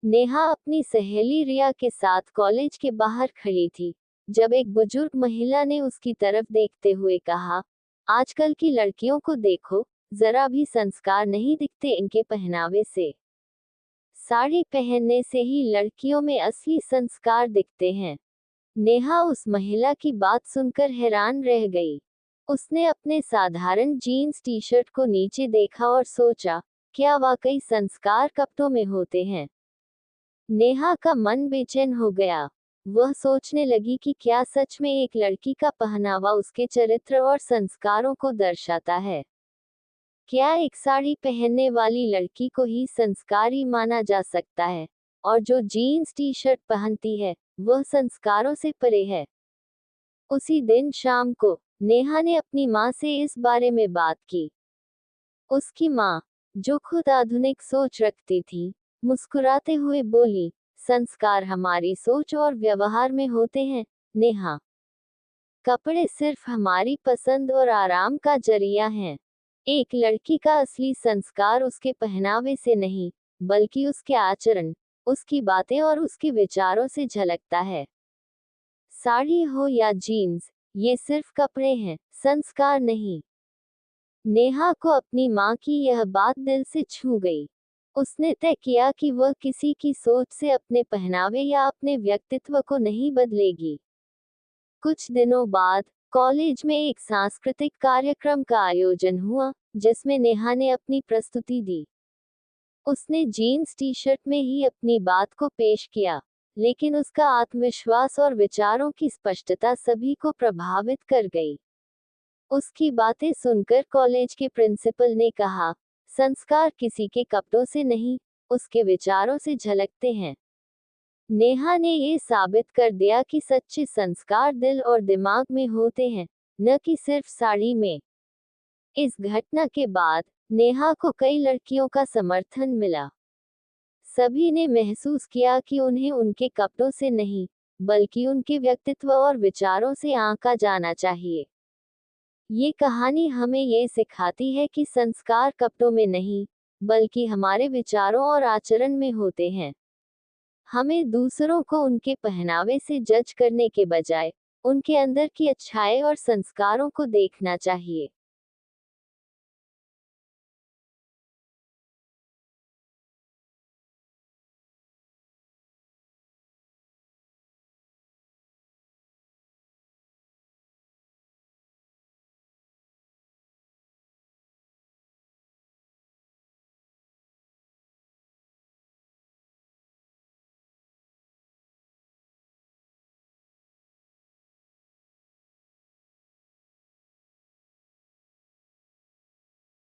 नेहा अपनी सहेली रिया के साथ कॉलेज के बाहर खड़ी थी जब एक बुजुर्ग महिला ने उसकी तरफ देखते हुए कहा, आजकल की लड़कियों को देखो, जरा भी संस्कार नहीं दिखते इनके पहनावे से। साड़ी पहनने से ही लड़कियों में असली संस्कार दिखते हैं। नेहा उस महिला की बात सुनकर हैरान रह गई। उसने अपने साधारण जीन्स टी शर्ट को नीचे देखा और सोचा, क्या वाकई संस्कार कपड़ों में होते हैं? नेहा का मन बेचैन हो गया। वह सोचने लगी कि क्या सच में एक लड़की का पहनावा उसके चरित्र और संस्कारों को दर्शाता है। क्या एक साड़ी पहनने वाली लड़की को ही संस्कारी माना जा सकता है, और जो जीन्स टी शर्ट पहनती है वह संस्कारों से परे है? उसी दिन शाम को नेहा ने अपनी माँ से इस बारे में बात की। उसकी माँ, जो खुद आधुनिक सोच रखती थी, मुस्कुराते हुए बोली, संस्कार हमारी सोच और व्यवहार में होते हैं, नेहा। कपड़े सिर्फ हमारी पसंद और आराम का जरिया हैं। एक लड़की का असली संस्कार उसके पहनावे से नहीं, बल्कि उसके आचरण, उसकी बातें और उसके विचारों से झलकता है। साड़ी हो या जीन्स, ये सिर्फ कपड़े हैं, संस्कार नहीं। नेहा को अपनी माँ की यह बात दिल से छू गई। उसने तय किया कि वह किसी की सोच से अपने पहनावे या अपने व्यक्तित्व को नहीं बदलेगी। कुछ दिनों बाद कॉलेज में एक सांस्कृतिक कार्यक्रम का आयोजन हुआ, जिसमें नेहा ने अपनी प्रस्तुति दी। उसने जीन्स टी शर्ट में ही अपनी बात को पेश किया, लेकिन उसका आत्मविश्वास और विचारों की स्पष्टता सभी को प्रभावित कर गई। उसकी बातें सुनकर कॉलेज के प्रिंसिपल ने कहा, संस्कार किसी के कपड़ों से नहीं, उसके विचारों से झलकते हैं। नेहा ने ये साबित कर दिया कि सच्चे संस्कार दिल और दिमाग में होते हैं, न कि सिर्फ साड़ी में। इस घटना के बाद नेहा को कई लड़कियों का समर्थन मिला। सभी ने महसूस किया कि उन्हें उनके कपड़ों से नहीं, बल्कि उनके व्यक्तित्व और विचारों से आंका जाना चाहिए। ये कहानी हमें ये सिखाती है कि संस्कार कपड़ों में नहीं, बल्कि हमारे विचारों और आचरण में होते हैं। हमें दूसरों को उनके पहनावे से जज करने के बजाय उनके अंदर की अच्छाई और संस्कारों को देखना चाहिए।